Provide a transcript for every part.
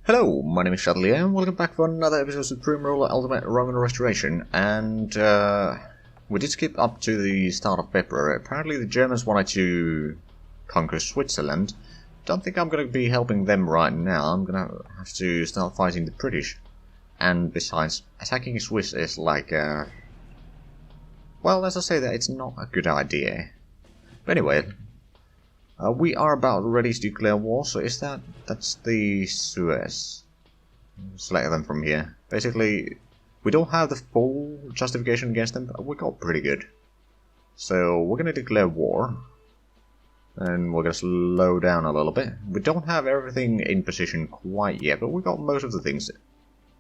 Hello, my name is Zhatelier, and welcome back for another episode of Supreme Ruler Ultimate Roman Restoration. And we did skip up to the start of February. Apparently the Germans wanted to conquer Switzerland. Don't think I'm going to be helping them right now. I'm going to have to start fighting the British. And besides, attacking Swiss is like, well, as I say that, it's not a good idea. But anyway, we are about ready to declare war, so that's the Suez. Select them from here. Basically, we don't have the full justification against them, but we got pretty good. So we're gonna declare war. And we're gonna slow down a little bit. We don't have everything in position quite yet, but we got most of the things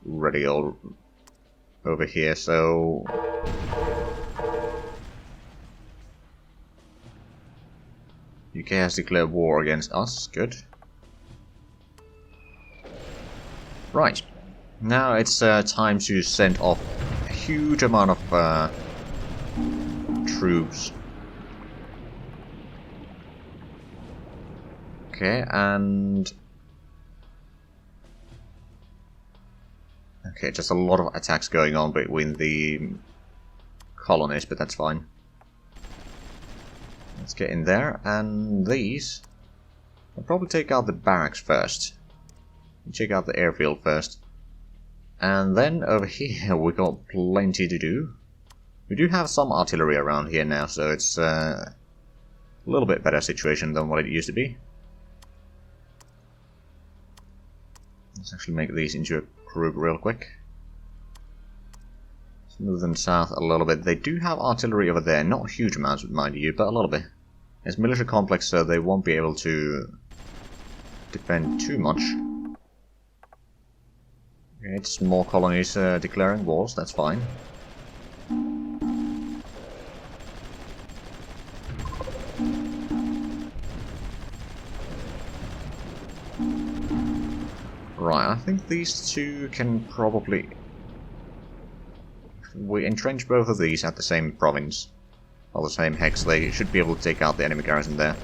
ready all over here, so... UK has declared war against us, good. Right, now it's time to send off a huge amount of troops. Okay, and... okay, just a lot of attacks going on between the colonies, but that's fine. Let's get in there, and these... I'll probably take out the barracks first. Check out the airfield first. And then over here we got plenty to do. We do have some artillery around here now, so it's a little bit better situation than what it used to be. Let's actually make these into a group real quick. Let's move them south a little bit. They do have artillery over there, not huge amounts, mind you, but a little bit. It's military complex, so they won't be able to defend too much. Okay, it's more colonies declaring wars, that's fine. Right, I think these two can probably... we entrench both of these at the same province. Or the same hex, they should be able to take out the enemy garrison there.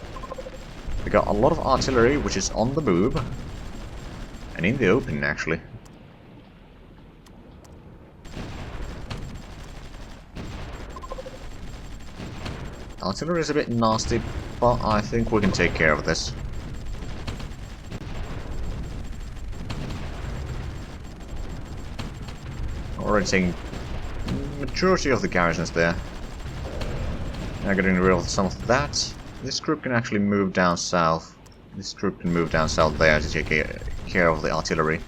We got a lot of artillery, which is on the move. And in the open, actually. Artillery is a bit nasty, but I think we can take care of this. Already taking the majority of the garrisons there. Now getting rid of some of that. This group can actually move down south. This group can move down south there to take care of the artillery.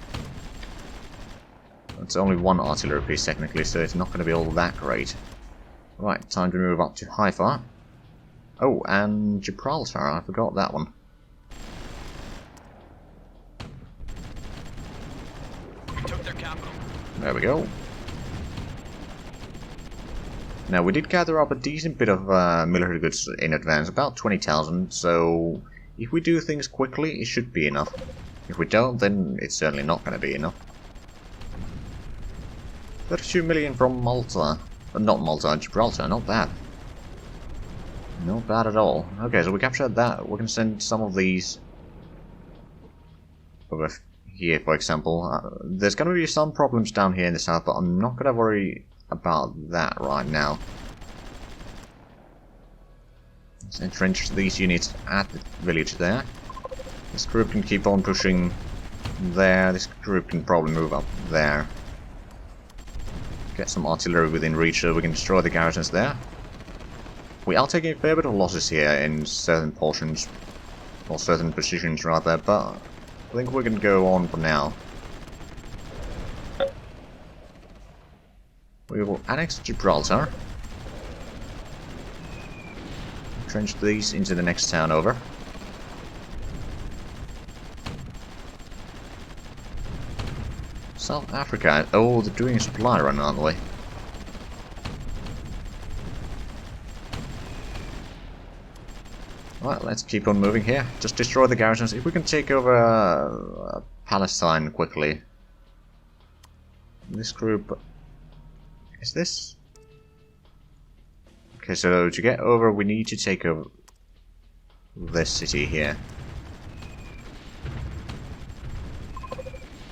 It's only one artillery piece technically, so it's not going to be all that great. Right, time to move up to Haifa. Oh, and Gibraltar, I forgot that one. We took their capital. There we go. Now, we did gather up a decent bit of military goods in advance, about 20,000, so if we do things quickly, it should be enough. If we don't, then it's certainly not going to be enough. 32 million from Malta. Not Malta, Gibraltar, not bad. Not bad at all. Okay, so we captured that. We can send some of these over here, for example. There's going to be some problems down here in the south, but I'm not going to worry about that right now. Let's entrench these units at the village there. This group can keep on pushing there. This group can probably move up there. Get some artillery within reach so we can destroy the garrisons there. We are taking a fair bit of losses here in certain portions, or certain positions rather, but I think we can go on for now. We will annex Gibraltar. Entrench these into the next town over. South Africa. Oh, they're doing a supply run, aren't they? Well, let's keep on moving here. Just destroy the garrisons. If we can take over Palestine quickly. This group... is this? Okay, so to get over, we need to take over this city here.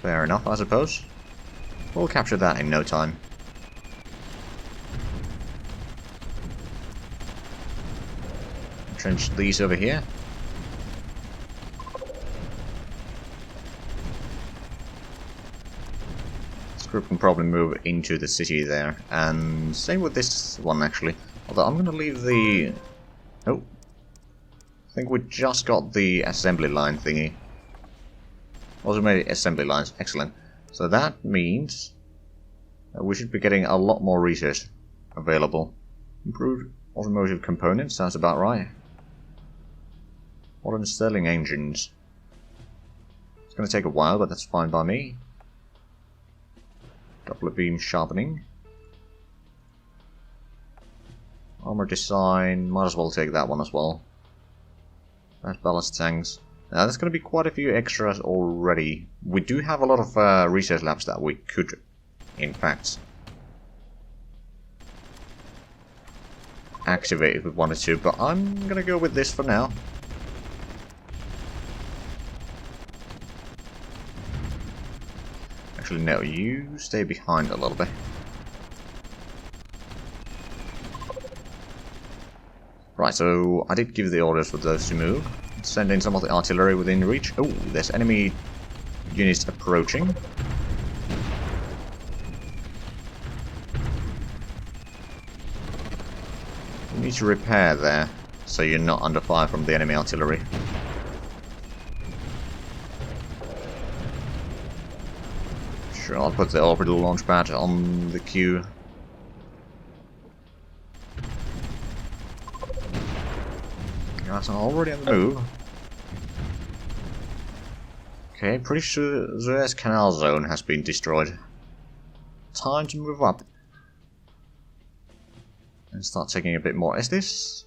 Fair enough, I suppose. We'll capture that in no time. Trench these over here. This group can probably move into the city there, and same with this one actually. Although I'm gonna leave the... Oh. I think we just got the assembly line thingy. Automated assembly lines, excellent. So that means that we should be getting a lot more research available. Improved automotive components, sounds about right. Modern Stirling engines. It's going to take a while, but that's fine by me. Doppler beam sharpening. Armor design, might as well take that one as well. That's ballast tanks. Now there's going to be quite a few extras already. We do have a lot of research labs that we could, in fact, activate if we wanted to, but I'm going to go with this for now. Actually, no, you stay behind a little bit. Right, so I did give the orders for those to move. Send in some of the artillery within reach. Oh, there's enemy units approaching. You need to repair there, so you're not under fire from the enemy artillery. Sure, I'll put the orbital launch pad on the queue. Guys are already on the move. Okay, pretty sure the Suez Canal zone has been destroyed. Time to move up. And start taking a bit more. Is this...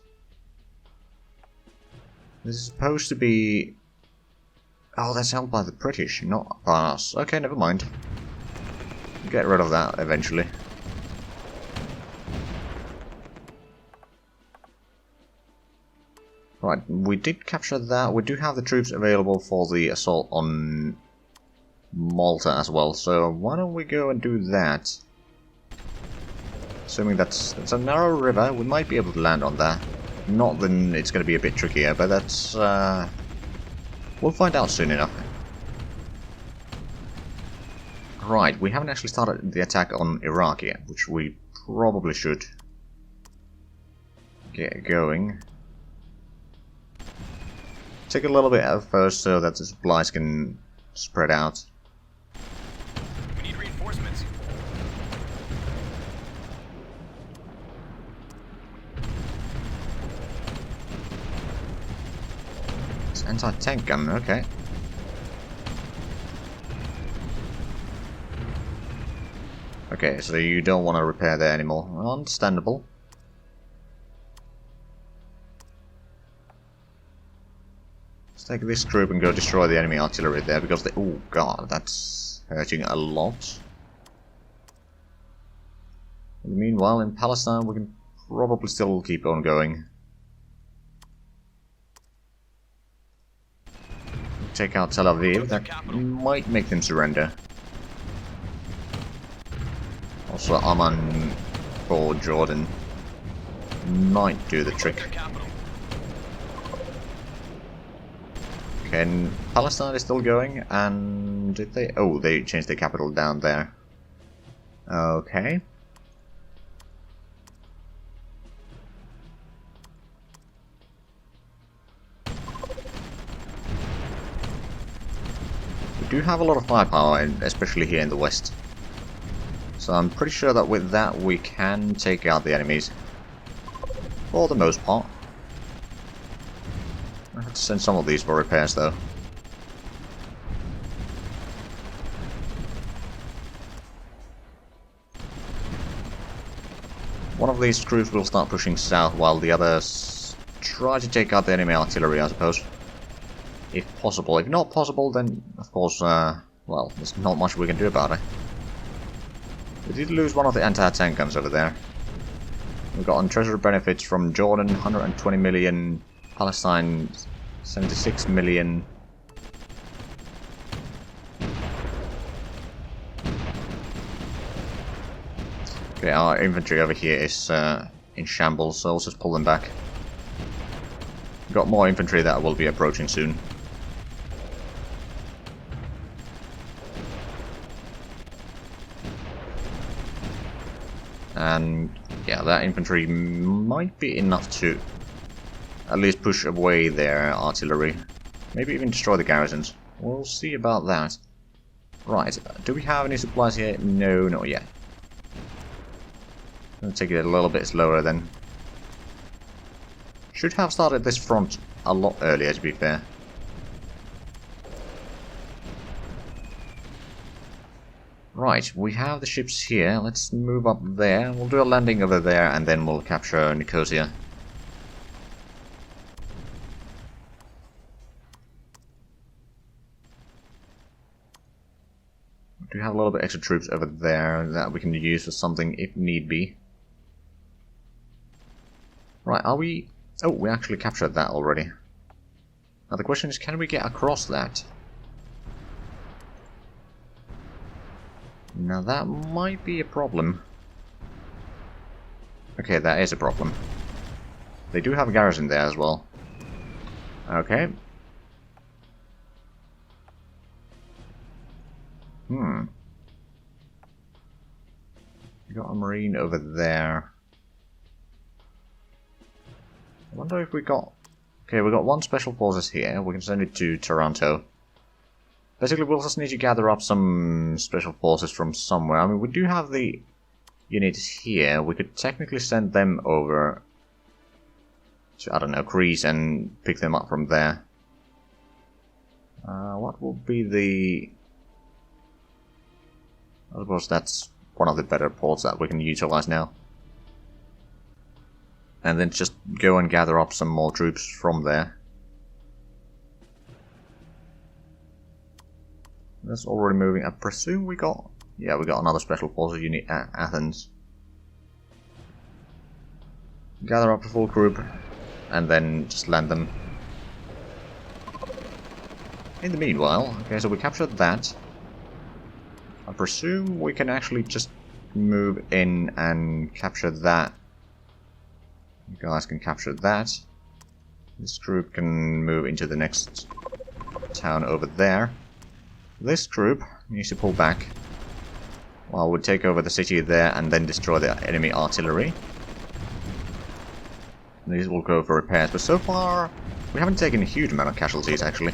This is supposed to be... Oh, that's held by the British, not by us. Okay, never mind. Get rid of that eventually. Right, we did capture that. We do have the troops available for the assault on Malta as well, so why don't we go and do that? Assuming that's a narrow river, we might be able to land on that. Not then it's going to be a bit trickier, but that's... we'll find out soon enough. Right, we haven't actually started the attack on Iraq yet, which we probably should get going. Take a little bit out first so that the supplies can spread out. We need reinforcements. It's anti-tank gun, okay. Okay, so you don't want to repair there anymore. Understandable. Take this group and go destroy the enemy artillery there, because they... Oh god, that's hurting a lot. Meanwhile, in Palestine, we can probably still keep on going. Take out Tel Aviv, that might make them surrender. Also, Amman for Jordan might do the trick. And Palestine is still going, and did they... Oh, they changed the capital down there. Okay. We do have a lot of firepower, especially here in the west. So I'm pretty sure that with that we can take out the enemies. For the most part. I have to send some of these for repairs though. One of these crews will start pushing south while the others try to take out the enemy artillery, I suppose. If possible. If not possible, then of course, well, there's not much we can do about it. We did lose one of the anti-tank guns over there. We got on treasure benefits from Jordan, 120 million, Palestine, 76 million. Okay, our infantry over here is in shambles, so let's just pull them back. Got more infantry that will be approaching soon. And yeah, that infantry might be enough to at least push away their artillery. Maybe even destroy the garrisons. We'll see about that. Right, do we have any supplies here? No, not yet. Gonna take it a little bit slower then. Should have started this front a lot earlier, to be fair. Right, we have the ships here. Let's move up there. We'll do a landing over there and then we'll capture Nicosia. We do have a little bit extra troops over there that we can use for something if need be. Right, are we... Oh, we actually captured that already. Now the question is, can we get across that? Now that might be a problem. Okay, that is a problem. They do have a garrison there as well. Okay. We got a marine over there. I wonder if we got... Okay, we got one special forces here. We can send it to Toronto. Basically, we'll just need to gather up some special forces from somewhere. I mean, we do have the units here. We could technically send them over to, I don't know, Greece and pick them up from there. What will be the... I suppose that's one of the better ports that we can utilize now. And then just go and gather up some more troops from there. That's already moving. I presume we got... Yeah, we got another special forces unit at Athens. Gather up a full group and then just land them. In the meanwhile, okay, so we captured that. I presume we can actually just move in and capture that. You guys can capture that. This group can move into the next town over there. This group needs to pull back while we take over the city there and then destroy the enemy artillery. These will go for repairs, but so far we haven't taken a huge amount of casualties actually.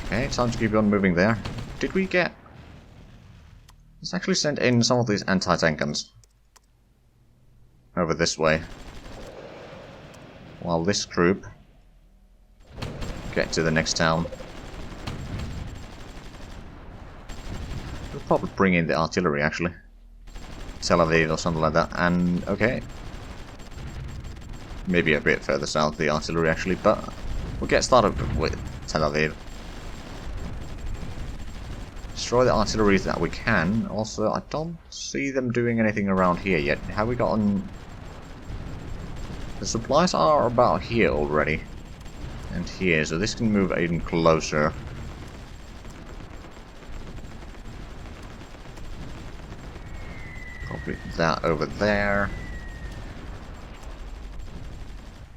Okay, time to keep on moving there. Did we get... Let's actually send in some of these anti-tank guns over this way, while this group get to the next town. We'll probably bring in the artillery actually. Tel Aviv or something like that, and okay. Maybe a bit further south the artillery actually, but we'll get started with Tel Aviv. Destroy the artillery that we can. Also, I don't see them doing anything around here yet. Have we gotten... The supplies are about here already. And here, so this can move even closer. Probably that over there.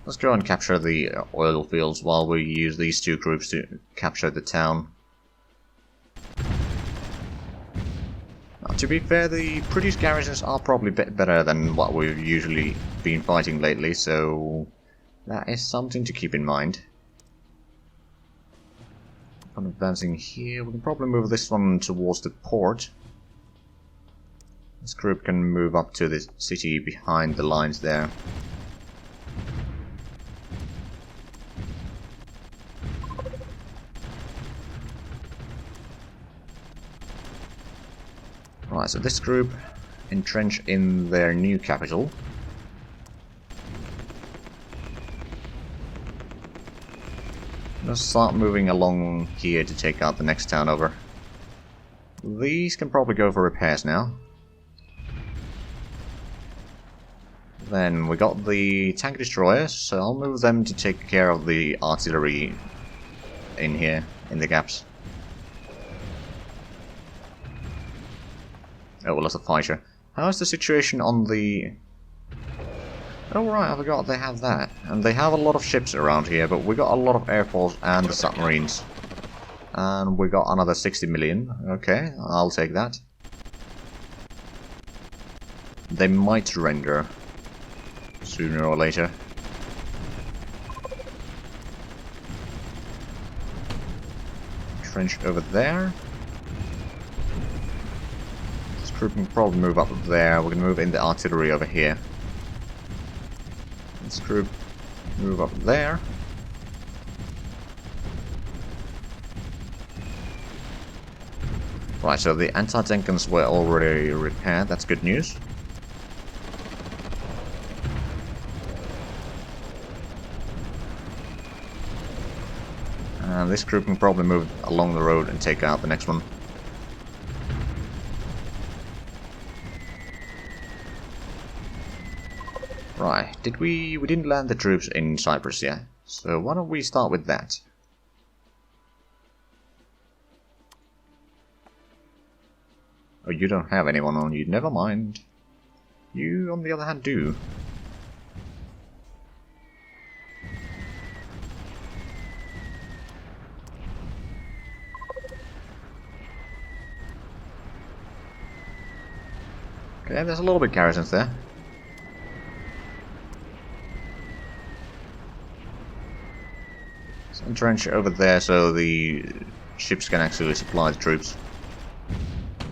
Let's go and capture the oil fields while we use these two groups to capture the town. To be fair, the British garrisons are probably a bit better than what we've usually been fighting lately, so that is something to keep in mind. I'm advancing here. We can probably move this one towards the port. This group can move up to the city behind the lines there. Right, so this group entrench in their new capital. Let's start moving along here to take out the next town over. These can probably go for repairs now. Then we got the tank destroyers, so I'll move them to take care of the artillery in here, in the gaps. Oh, well, that's a fighter. How is the situation on the... Oh right, I forgot they have that. And they have a lot of ships around here, but we got a lot of air force and the submarines. And we got another 60 million. Okay, I'll take that. They might surrender sooner or later. Trench over there. This group can probably move up there. We're gonna move in the artillery over here. This group move up there. Right, so the anti-tank guns were already repaired. That's good news. And this group can probably move along the road and take out the next one. Right, we didn't land the troops in Cyprus yet, so why don't we start with that? Oh, you don't have anyone on you, never mind. You, on the other hand, do. Okay, there's a little bit garrisons there. Some trench over there so the ships can actually supply the troops.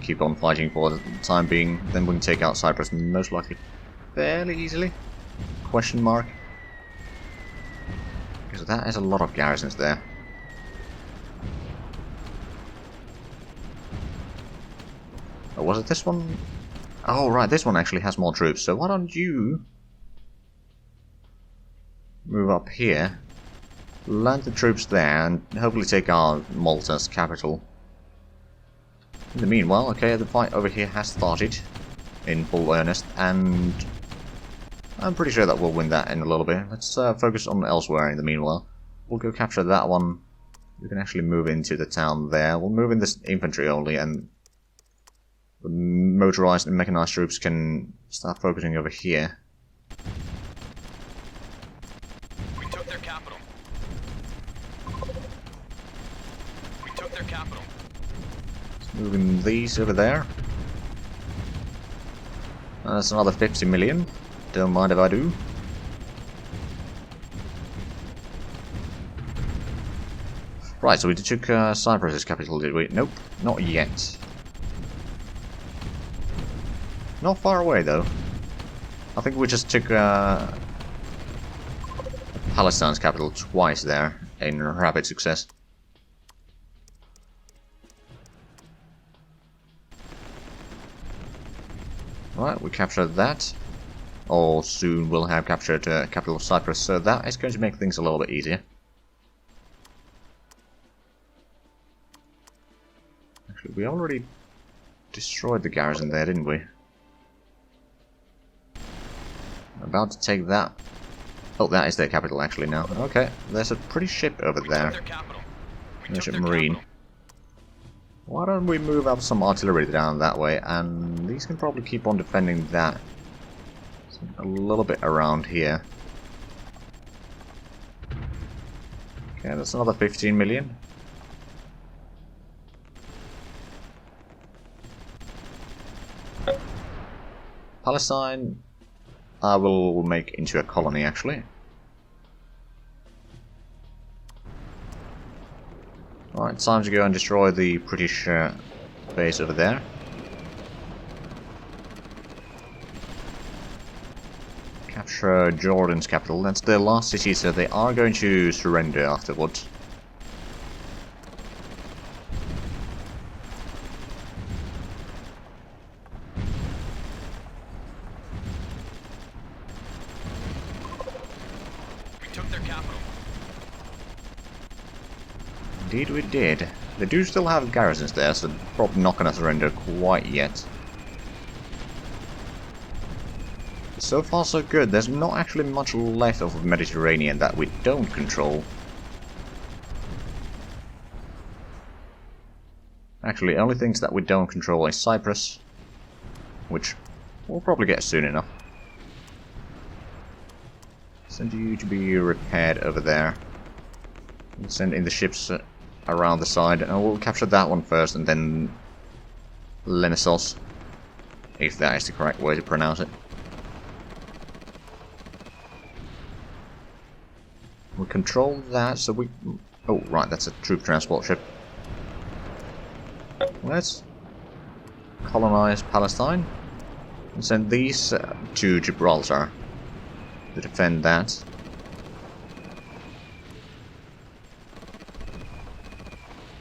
Keep on fighting for the time being, then we can take out Cyprus most likely fairly easily. Question mark. Because that is a lot of garrisons there. Oh, was it this one? Oh right, this one actually has more troops, so why don't you move up here, land the troops there, and hopefully take our Malta's capital. In the meanwhile, okay, the fight over here has started in full earnest, and I'm pretty sure that we'll win that in a little bit. Let's focus on elsewhere in the meanwhile. We'll go capture that one. We can actually move into the town there. We'll move in this infantry only, and the motorized and mechanized troops can start focusing over here. We took their capital. We took their capital. Moving these over there. That's another 50 million. Don't mind if I do. Right, so we took Cyprus' capital, did we? Nope, not yet. Not far away, though. I think we just took Palestine's capital twice there, in rapid success. Right, we captured that. Or soon we'll have captured capital of Cyprus, so that is going to make things a little bit easier. Actually, we already destroyed the garrison there, didn't we? About to take that. Oh, that is their capital actually now. Okay, there's a pretty ship over there. There's a marine. Why don't we move up some artillery down that way, and these can probably keep on defending that. So a little bit around here. Okay, that's another 15 million. Palestine, I will make into a colony actually. Alright, time to go and destroy the British base over there. Capture Jordan's capital. That's their last city, so they are going to surrender afterwards. We took their capital. Indeed we did. They do still have garrisons there, so they're probably not going to surrender quite yet. So far so good. There's not actually much left of the Mediterranean that we don't control. Actually, only things that we don't control is Cyprus which we'll probably get soon enough. Send you to be repaired over there. We'll send in the ships around the side, and we'll capture that one first, and then Lenesos, if that is the correct way to pronounce it. We control that, so we... Oh, right, that's a troop transport ship. Let's colonize Palestine and send these to Gibraltar to defend that.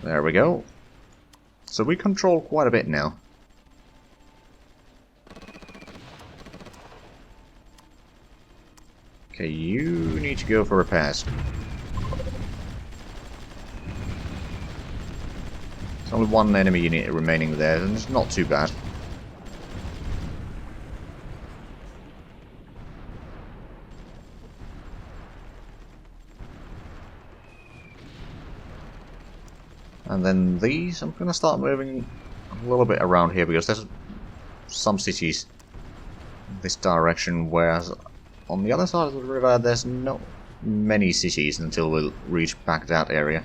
There we go. So we control quite a bit now. Okay, you need to go for repairs. There's only one enemy unit remaining there, and it's not too bad. And then these, I'm going to start moving a little bit around here because there's some cities in this direction, whereas on the other side of the river there's not many cities until we'll reach Baghdad area.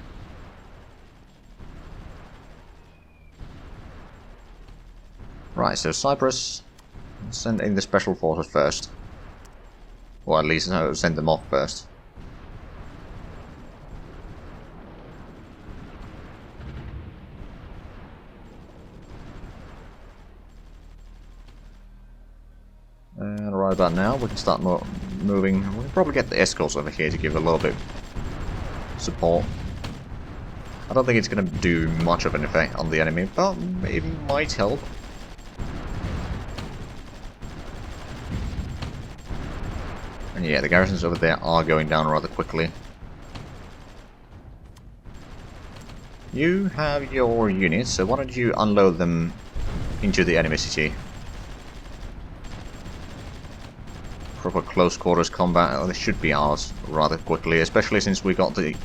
Right, so Cyprus, send in the special forces first. Or at least send them off first. And right about now, we can start moving. We'll probably get the escorts over here to give a little bit of support. I don't think it's going to do much of an effect on the enemy, but it might help. And yeah, the garrisons over there are going down rather quickly. You have your units, so why don't you unload them into the enemy city? Proper close quarters combat, this should be ours rather quickly, especially since we got the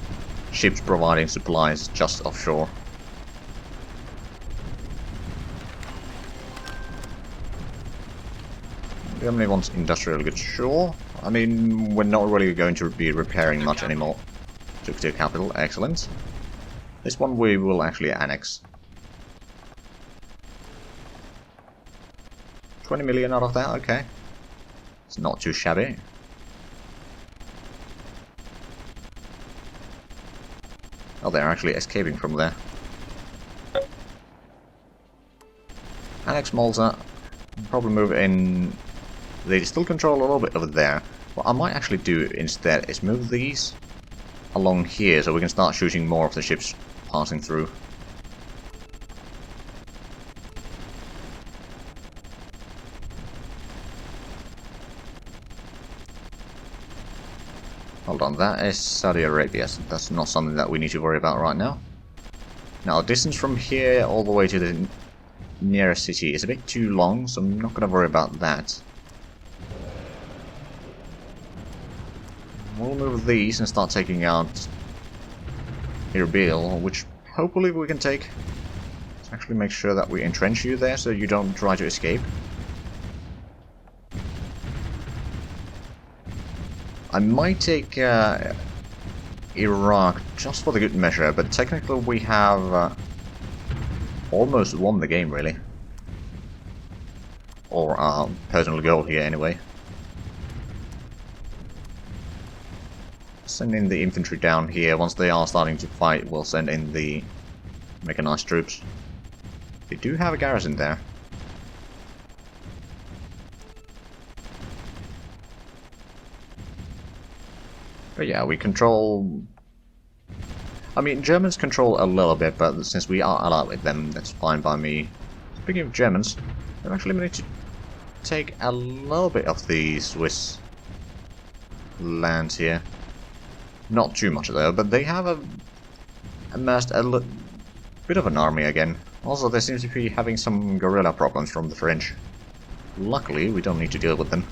ships providing supplies just offshore. Germany wants industrial goods, sure. I mean, we're not really going to be repairing much anymore. Took their capital, excellent. This one we will actually annex. 20 million out of that, okay. It's not too shabby. Oh, they're actually escaping from there. Annex Malta. Probably move in. They still control a little bit over there. What I might actually do instead is move these along here so we can start shooting more of the ships passing through. Hold on, that is Saudi Arabia, so that's not something that we need to worry about right now. Now, distance from here all the way to the nearest city is a bit too long, so I'm not going to worry about that. We'll move these and start taking out Erbil, which hopefully we can take. Let's actually make sure that we entrench you there so you don't try to escape. I might take Iraq just for the good measure, but technically we have almost won the game, really. Or our personal goal here, anyway. Send in the infantry down here. Once they are starting to fight, we'll send in the mechanized troops. They do have a garrison there. But yeah, we control... I mean, Germans control a little bit, but since we are allied with them, that's fine by me. Speaking of Germans, they've actually managed to take a little bit of the Swiss land here. Not too much though, but they have amassed a bit of an army again. Also, they seem to be having some guerrilla problems from the French. Luckily, we don't need to deal with them.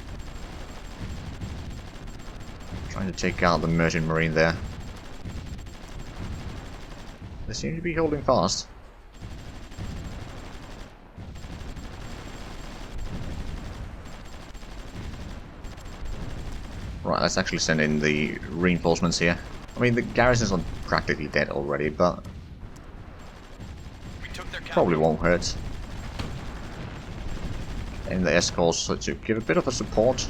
Trying to take out the merchant marine there. They seem to be holding fast. let's actually send in the reinforcements here. I mean, the garrisons are practically dead already, but We took their capital. probably won't hurt. And the escorts to give a bit of a support.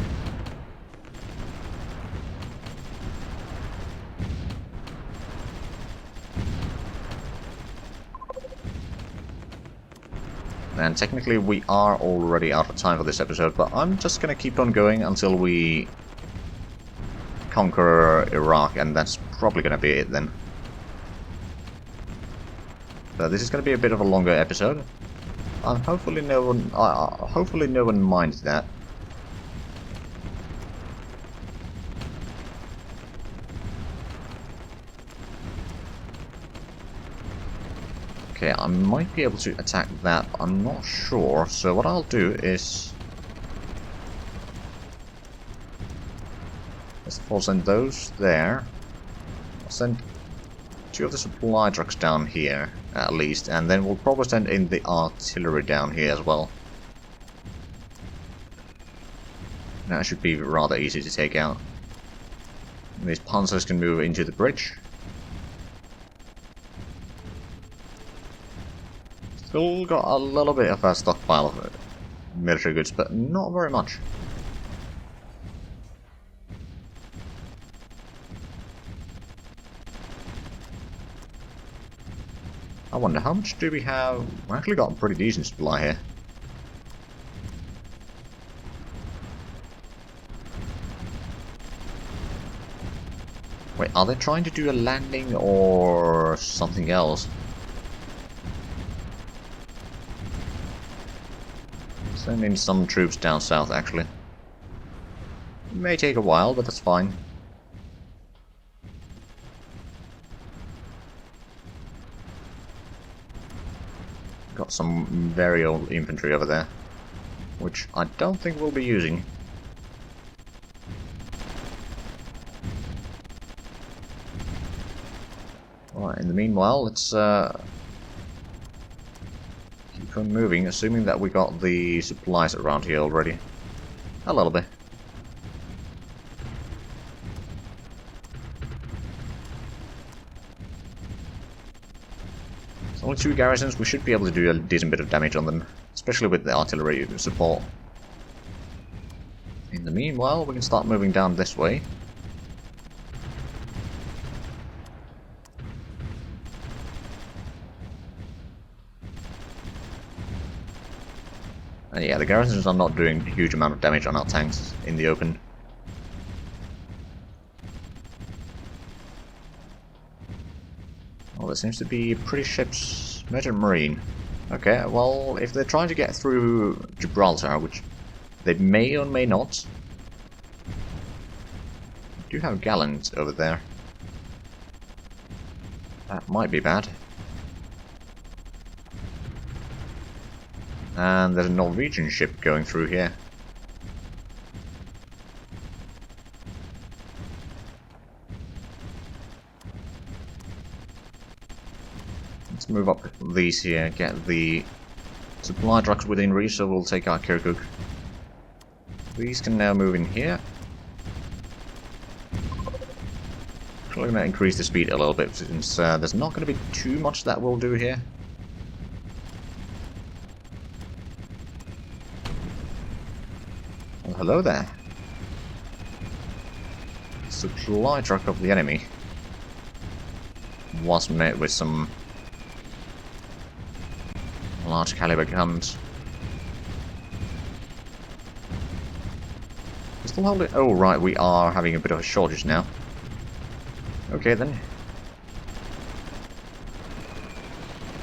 And technically we are already out of time for this episode, but I'm just gonna keep on going until we conquer Iraq, and that's probably gonna be it then. So this is gonna be a bit of a longer episode. Hopefully no one minds that. Okay, I might be able to attack that, but I'm not sure. So what I'll do is... let's send those there. I'll send 2 of the supply trucks down here, at least, and then we'll probably send in the artillery down here as well. That should be rather easy to take out. These panzers can move into the bridge. Still got a little bit of a stockpile of military goods, but not very much. I wonder, how much do we have? We actually got a pretty decent supply here. Wait, are they trying to do a landing or something else? Send in some troops down south, actually. It may take a while, but that's fine. Got some very old infantry over there, which I don't think we'll be using. Alright, in the meanwhile, let's keep on moving, assuming that we got the supplies around here already. A little bit. It's only 2 garrisons, we should be able to do a decent bit of damage on them, especially with the artillery support. In the meanwhile, we can start moving down this way. And yeah, the garrisons are not doing a huge amount of damage on our tanks in the open. Well, there seems to be pretty ships, merchant marine. Okay, well, if they're trying to get through Gibraltar, which they may or may not. We do have galleons over there. That might be bad. And there's a Norwegian ship going through here. Let's move up these here, get the supply trucks within reach, so we'll take our Kirkuk. These can now move in here. We're going to increase the speed a little bit, since there's not going to be too much that we'll do here. Well, hello there. Supply truck of the enemy was met with some large caliber guns. We're still holding. Oh right, we are having a bit of a shortage now. Okay then.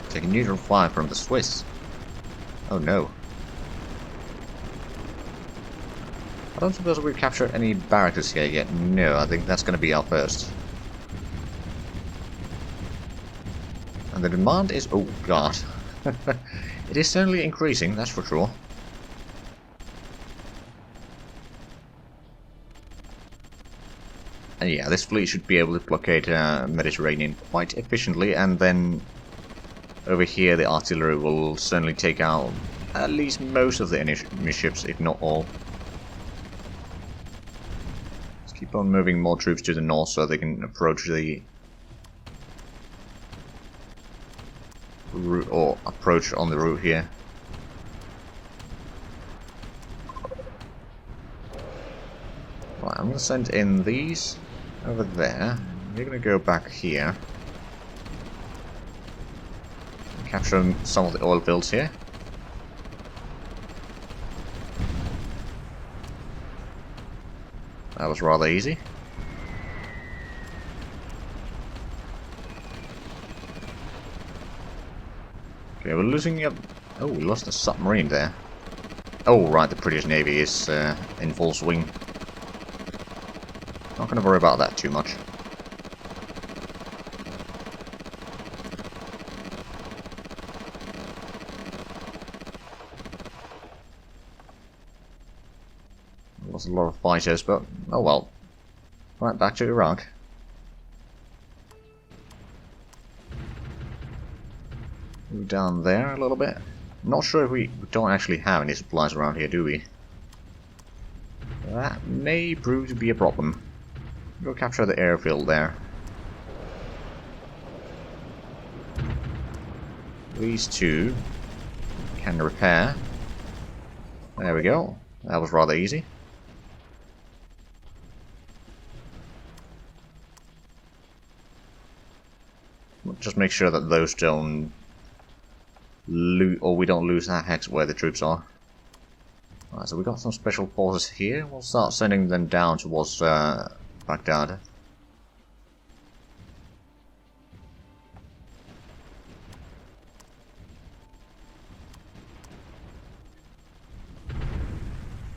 Taking neutral fire from the Swiss. Oh no. I don't suppose we've captured any barracks here yet. No, I think that's going to be our first. And the demand is... oh god. It is certainly increasing, that's for sure. And yeah, this fleet should be able to blockade Mediterranean quite efficiently, and then over here the artillery will certainly take out at least most of the enemy ships, if not all. Keep on moving more troops to the north so they can approach the route, or approach on the route here. Right, I'm going to send in these over there. You're going to go back here. Capture some of the oil fields here. That was rather easy. Okay, we're losing a... Oh, we lost a submarine there. Oh, right, the British Navy is in full swing. Not going to worry about that too much. Lost a lot of fighters, but oh well. Right, back to Iraq. Move down there a little bit. I'm not sure if we don't actually have any supplies around here, do we? That may prove to be a problem. Go capture the airfield there. These two can repair. There we go. That was rather easy. Just make sure that those don't lose, or we don't lose that hex where the troops are. Alright, so we got some special forces here. We'll start sending them down towards Baghdad.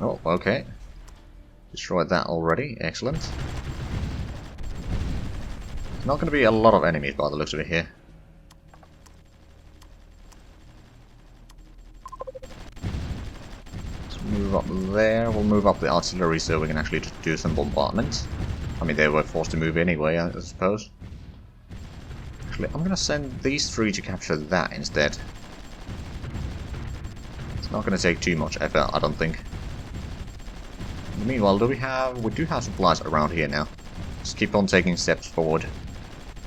Oh, okay. Destroyed that already. Excellent. Not going to be a lot of enemies by the looks of it here. Let's move up there. We'll move up the artillery so we can actually just do some bombardment. I mean, they were forced to move anyway, I suppose. Actually, I'm going to send these three to capture that instead. It's not going to take too much effort, I don't think. Meanwhile, we do have supplies around here now. Just keep on taking steps forward.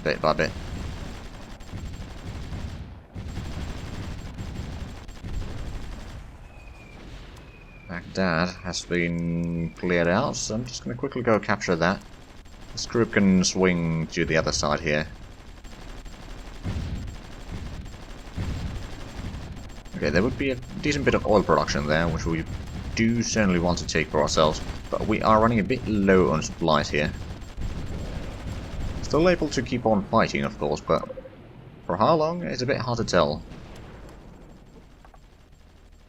Bit by bit. Baghdad has been cleared out, so I'm just going to quickly go capture that. This group can swing to the other side here. Okay, there would be a decent bit of oil production there, which we do certainly want to take for ourselves, but we are running a bit low on supplies here. Still able to keep on fighting, of course, but for how long, it's a bit hard to tell.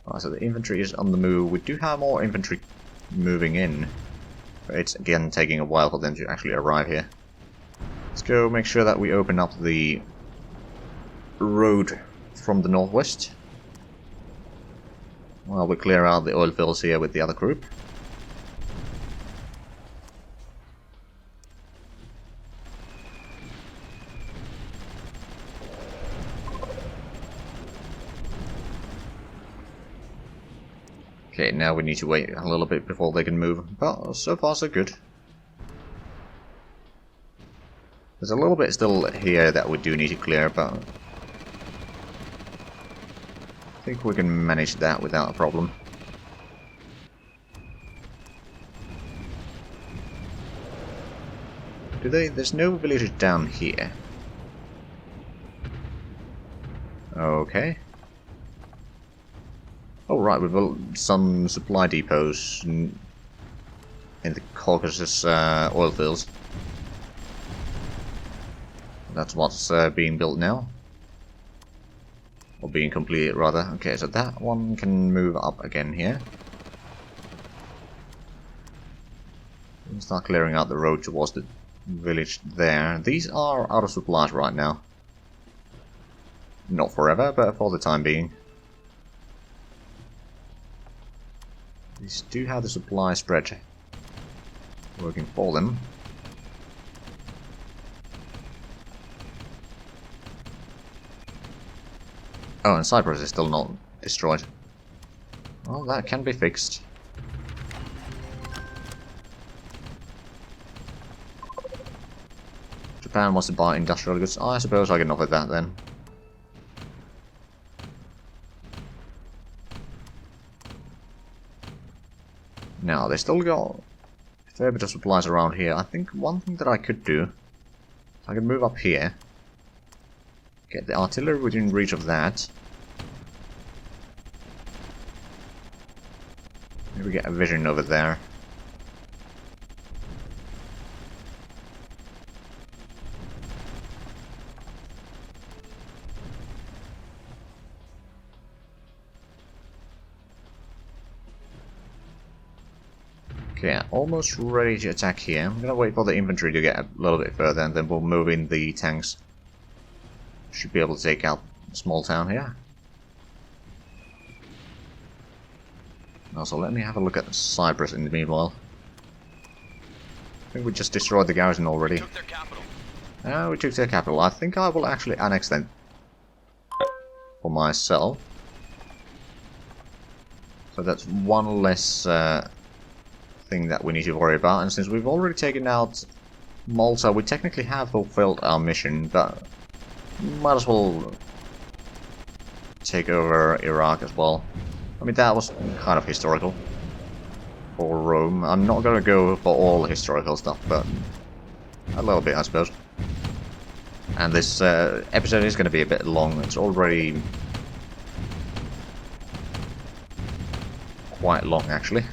Alright, so the infantry is on the move. We do have more infantry moving in, but it's again taking a while for them to actually arrive here. Let's go make sure that we open up the road from the northwest, while we clear out the oil fields here with the other group. Okay, now we need to wait a little bit before they can move, but so far so good. There's a little bit still here that we do need to clear, but I think we can manage that without a problem. There's no villages down here. Okay. Oh right, we've built some supply depots in the Caucasus oil fields. That's what's being built now. Or being completed, rather. Okay, so that one can move up again here. We'll start clearing out the road towards the village there. These are out of supplies right now. Not forever, but for the time being. These do have the supply spread working for them. Oh, and Cyprus is still not destroyed. Well, that can be fixed. Japan wants to buy industrial goods. I suppose I can offer that then. Now, they still got a fair bit of supplies around here. I think one thing that I could do, I could move up here, get the artillery within reach of that. Maybe get a vision over there. Okay, almost ready to attack here. I'm gonna wait for the infantry to get a little bit further and then we'll move in the tanks. Should be able to take out a small town here. Also, let me have a look at Cyprus in the meanwhile. I think we just destroyed the garrison already. We took their capital. We took their capital. I think I will actually annex them for myself. So that's one less thing that we need to worry about. And since we've already taken out Malta, we technically have fulfilled our mission, but might as well take over Iraq as well. I mean, that was kind of historical for Rome. I'm not going to go for all historical stuff, but a little bit, I suppose. And this episode is going to be a bit long. It's already quite long, actually.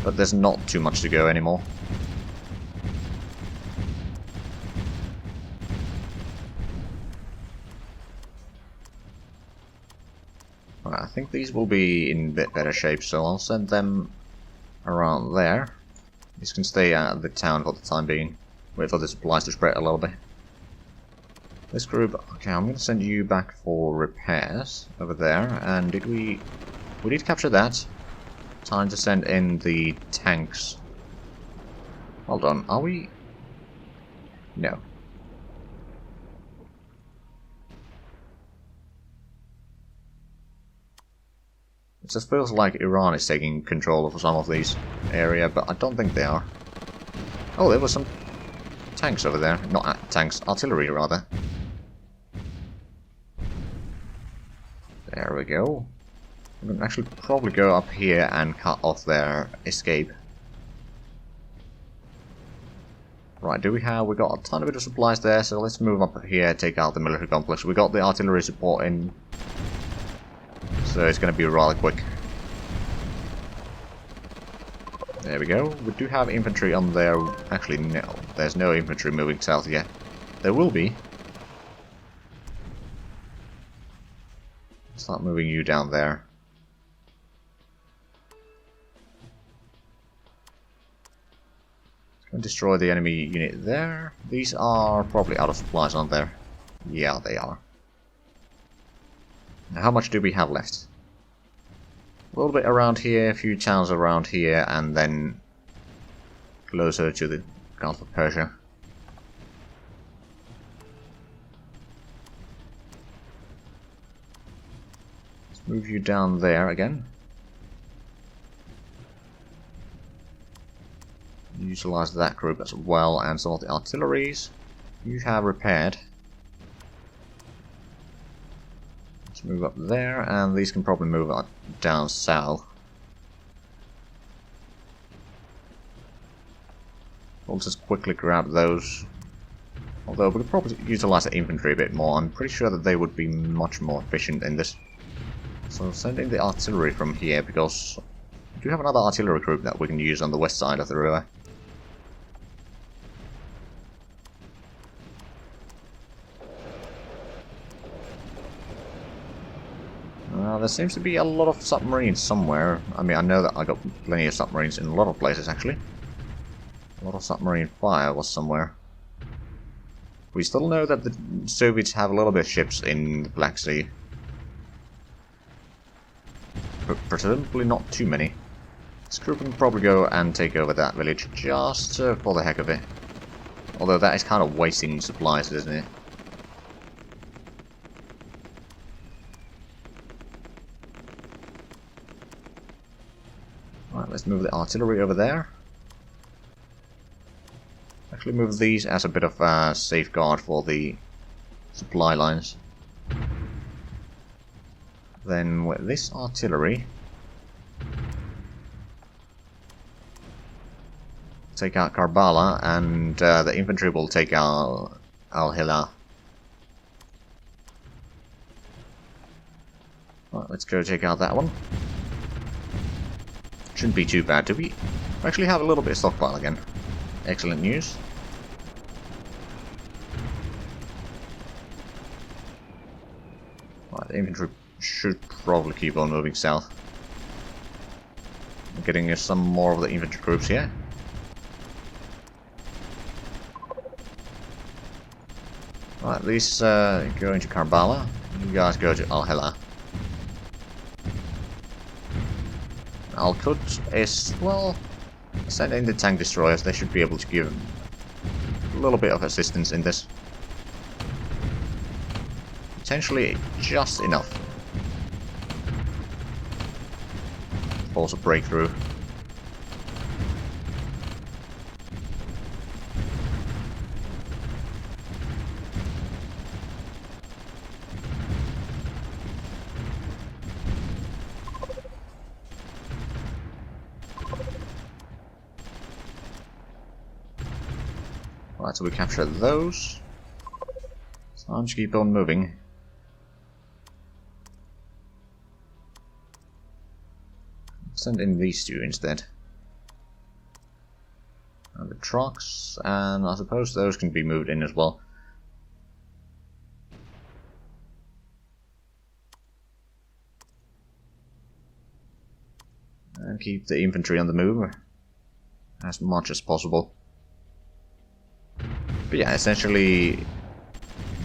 But there's not too much to go anymore. I think these will be in a bit better shape, so I'll send them around there. These can stay at the town for the time being. Wait for the supplies to spread a little bit. This group, okay, I'm going to send you back for repairs over there. And did we did capture that. Time to send in the tanks. Hold on, are we? No. It just feels like Iran is taking control of some of these area, but I don't think they are. Oh, there were some tanks over there. Not tanks, artillery rather. There we go. We can actually probably go up here and cut off their escape. Right, we got a ton of bit of supplies there, so let's move up here, take out the military complex. We got the artillery support in, so it's going to be rather quick. There we go. We do have infantry on there. Actually, no. There's no infantry moving south yet. There will be. Start moving you down there. It's going to destroy the enemy unit there. These are probably out of supplies, aren't there? Yeah, they are. Now, how much do we have left? A little bit around here, a few towns around here, and then closer to the Gulf of Persia. Let's move you down there again. Utilize that group as well, and some of the artilleries you have repaired. Let's move up there, and these can probably move up down south. We'll just quickly grab those. Although we could probably utilize the infantry a bit more. I'm pretty sure that they would be much more efficient in this. So send in the artillery from here, because we do have another artillery group that we can use on the west side of the river. There seems to be a lot of submarines somewhere. I mean, I know that I got plenty of submarines in a lot of places, actually. A lot of submarine fire was somewhere. We still know that the Soviets have a little bit of ships in the Black Sea. But presumably not too many. This group can probably go and take over that village just for the heck of it. Although that is kind of wasting supplies, isn't it? Right, let's move the artillery over there. actually move these as a bit of a safeguard for the supply lines. Then with this artillery, take out Karbala, and the infantry will take out Al-Hila. Right, let's go take out that one. Shouldn't be too bad, do we? We actually have a little bit of stockpile again. Excellent news. Right, the infantry should probably keep on moving south. I'm getting some more of the infantry groups here. Right, these go into Karbala. You guys go to Al-Hila. Al-Quds is, well, send in the tank destroyers. They should be able to give a little bit of assistance in this. Potentially just enough. Force a breakthrough. Right, so we capture those. So I'll just keep on moving. Send in these two instead. And the trucks, and I suppose those can be moved in as well. And keep the infantry on the move as much as possible. But yeah, essentially,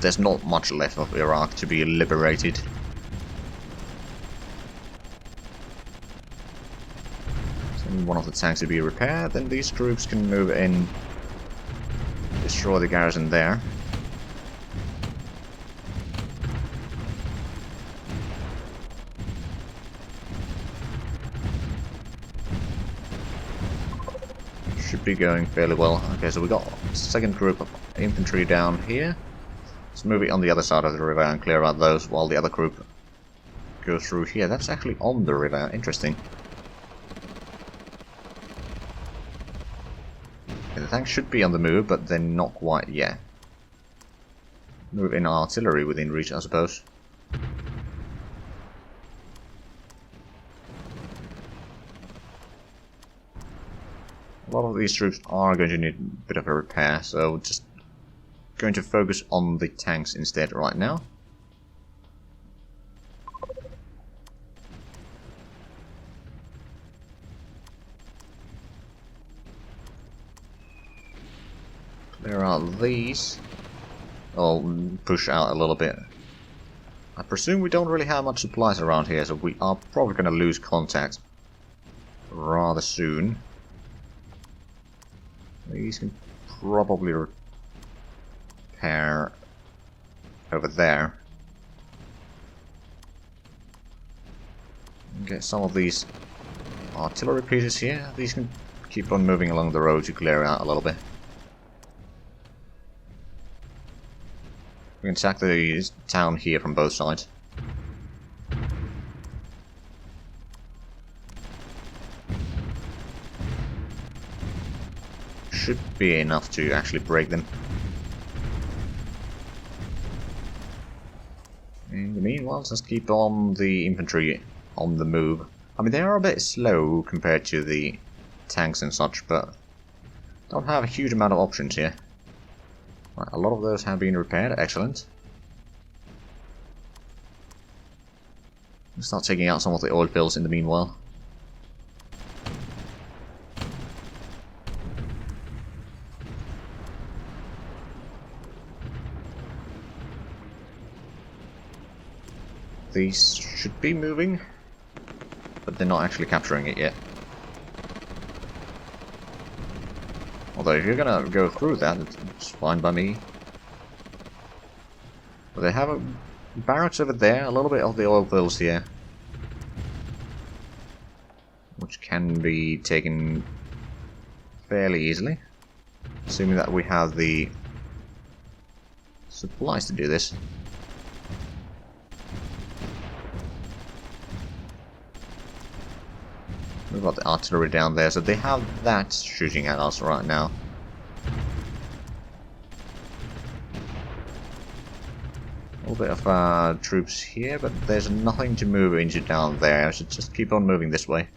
there's not much left of Iraq to be liberated. Send one of the tanks to be repaired, then these troops can move in, destroy the garrison there. Should be going fairly well. Okay, so we got a second group of infantry down here. Let's move it on the other side of the river and clear out those while the other group goes through here. That's actually on the river. Interesting. Okay, the tanks should be on the move, but they're not quite yet. Move in artillery within reach, I suppose. A lot of these troops are going to need a bit of a repair, so we're just going to focus on the tanks instead right now. Clear out these. I'll push out a little bit. I presume we don't really have much supplies around here, so we are probably going to lose contact rather soon. These can probably repair over there. Get some of these artillery pieces here. These can keep on moving along the road to clear out a little bit. We can attack the town here from both sides. Should be enough to actually break them. In the meanwhile, let's keep on the infantry on the move. I mean, they are a bit slow compared to the tanks and such, but don't have a huge amount of options here. Right, a lot of those have been repaired. Excellent. Let's start taking out some of the oil fields in the meanwhile. These should be moving, but they're not actually capturing it yet. Although if you're gonna go through that, it's fine by me. But they have a barracks over there, a little bit of the oil fields here, which can be taken fairly easily. Assuming that we have the supplies to do this. We've got the artillery down there, so they have that shooting at us right now. A little bit of troops here, but there's nothing to move into down there. I should just keep on moving this way.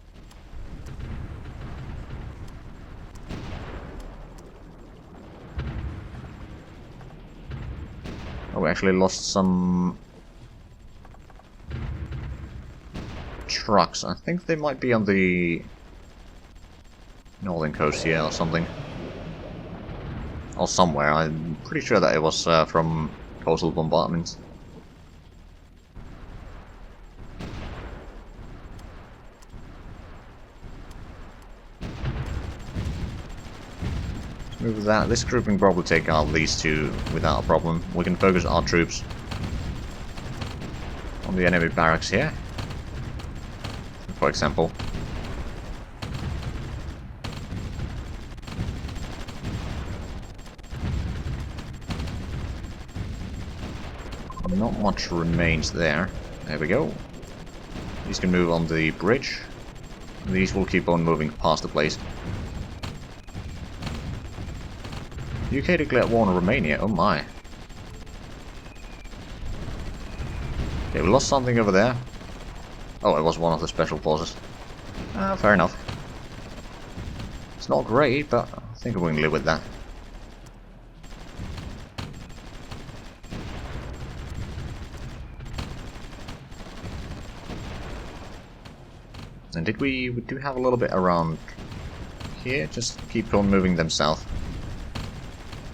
Oh, we actually lost some trucks. I think they might be on the northern coast here or something. Or somewhere. I'm pretty sure that it was from coastal bombardment. Let's move that. This group can probably take out these two without a problem. We can focus our troops on the enemy barracks here, for example. Not much remains there. There we go. These can move on the bridge. These will keep on moving past the place. UK declared war on Romania. Oh my. Okay, we lost something over there. Oh, it was one of the special forces. Fair enough. It's not great, but I think we can live with that. And we do have a little bit around here, just keep on moving them south.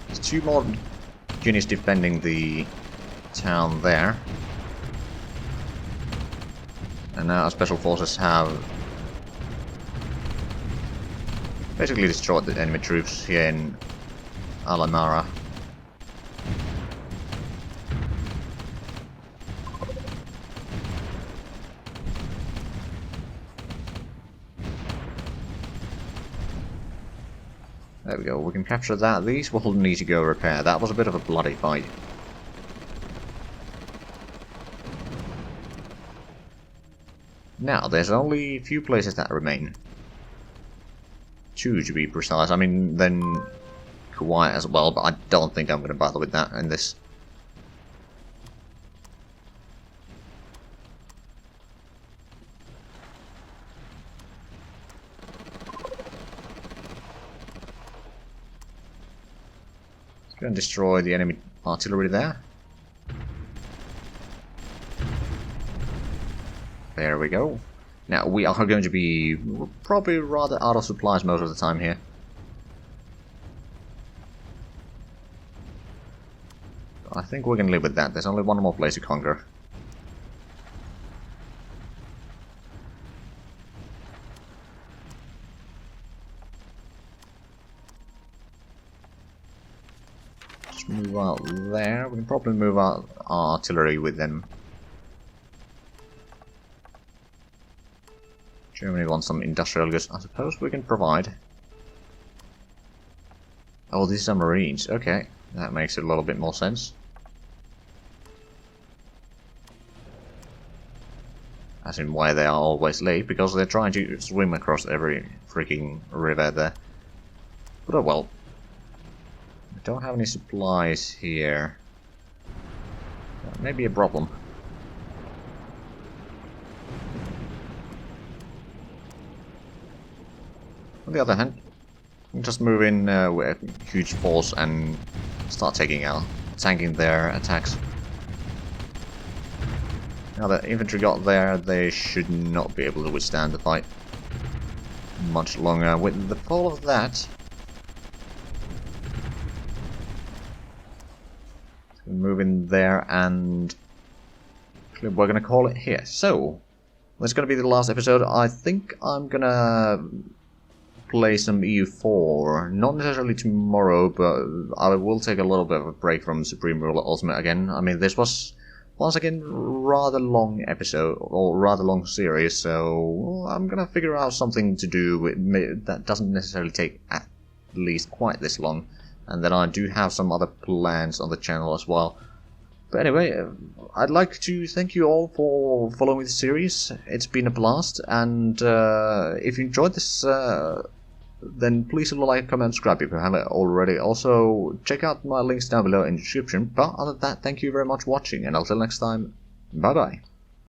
There's two more units defending the town there. And now our special forces have basically destroyed the enemy troops here in Alamara. There we go, we can capture that. These will need to go repair. That was a bit of a bloody fight. Now, there's only a few places that remain. 2 to be precise. I mean, then Kuwait as well, but I don't think I'm going to bother with that in this. Go and destroy the enemy artillery there. There we go. Now, we are going to be probably rather out of supplies most of the time here. I think we can live with that. There's only one more place to conquer. Just move out there. We can probably move out our artillery with them. Germany wants some industrial goods. I suppose we can provide. Oh, these are Marines. Okay, that makes it a little bit more sense. As in why they are always late, because they're trying to swim across every freaking river there. But oh well. We don't have any supplies here. That may be a problem. On the other hand, we can just move in with a huge force and start tanking their attacks. Now that infantry got there, they should not be able to withstand the fight much longer. With the fall of that, move in there, and we're going to call it here. So, that's going to be the last episode. I think I'm going to play some EU4, not necessarily tomorrow, but I will take a little bit of a break from Supreme Ruler Ultimate again. I mean, this was, once again, rather long episode, or rather long series, so I'm gonna figure out something to do with that doesn't necessarily take at least quite this long. And then I do have some other plans on the channel as well. But anyway, I'd like to thank you all for following the series. It's been a blast, and if you enjoyed this, then please like, comment, subscribe if you haven't already. Also, check out my links down below in the description. But other than that, thank you very much for watching, and until next time, bye bye.